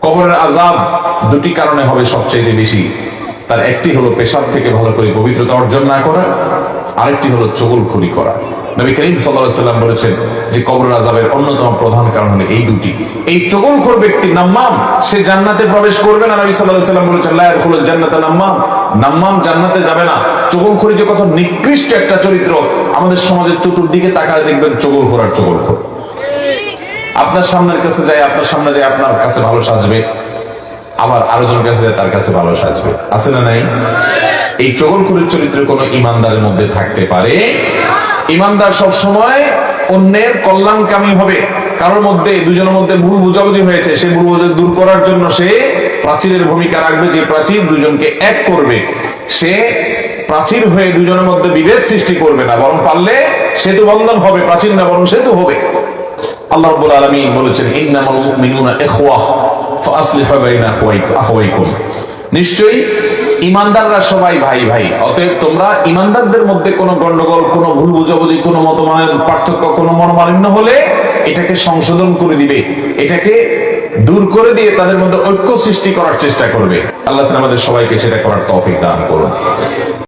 কবরের আযাব দুটি কারণে হবে সবচেয়ে বেশি। তার একটি হলো পেশাব থেকে ভালো করে পবিত্রতা অর্জন না করা, আরেকটি হলো চগলখড়ি করা। নবী করিম সাল্লাল্লাহু আলাইহি ওয়াসাল্লাম বলেছেন যে কবরের আযাবের অন্যতম প্রধান কারণ হলো এই দুটি। এই চগলখড় ব্যক্তি নাম্মাম, সে জান্নাতে প্রবেশ করবে না। নবী সাল্লাল্লাহু আলাইহি ওয়াসাল্লাম বলেছেন লা ইয়াদখুলুল জান্নাতা নাম্মাম, নাম্মাম জান্নাতে যাবে না। চগলখড়ি যে কত নিকৃষ্ট একটা চরিত্র, আমাদের সমাজের চতুর্দিকে তাকালে দেখবেন চগলখড় আর চগলখড়। আপনার সামনের কাছে যায়, আপনার সামনে যায়, আপনার কাছে ভালো সাজবে, আবার আরেকজনের কাছে যায়, তার কাছে ভালো সাজবে। আছে না নাই? এই চগলখড়ির চরিত্র কোন ইমানদারের মধ্যে থাকতে পারে? ইমানদার সব সময় অন্যের কল্যাণকামী হবে। কারোর মধ্যে, দুজনের মধ্যে ভুল বোঝাবুঝি হয়েছে, সে ভুল বোঝাবুঝি দূর করার জন্য সে প্রাচীরের ভূমিকা রাখবে, যে প্রাচীর দুজনকে এক করবে। সে প্রাচীর হয়ে দুজনের মধ্যে বিভেদ সৃষ্টি করবে না, বরং পারলে সেতু বন্ধন হবে, প্রাচীর না বরং সেতু হবে। আল্লাহ রাব্বুল আলামিন বলেছেন ইন্নামাল মুমিনুনা ইখওয়াহ ফাসলিহু বাইনা আখাওয়াইকুম, নিশ্চয়ই ইমানদাররা সবাই ভাই ভাই, অতএব তোমরা ইমানদারদের মধ্যে কোনো গন্ডগোল, কোনো ভুল বুঝাবুঝি, কোনো মতমানের পার্থক্য, কোনো মনোমালিন্য হলে এটাকে সংশোধন করে দিবে, এটাকে দূর করে দিয়ে তাদের মধ্যে ঐক্য সৃষ্টি করার চেষ্টা করবে। আল্লাহ তাআলা আমাদের সবাইকে সেটা করার তৌফিক দান করুন।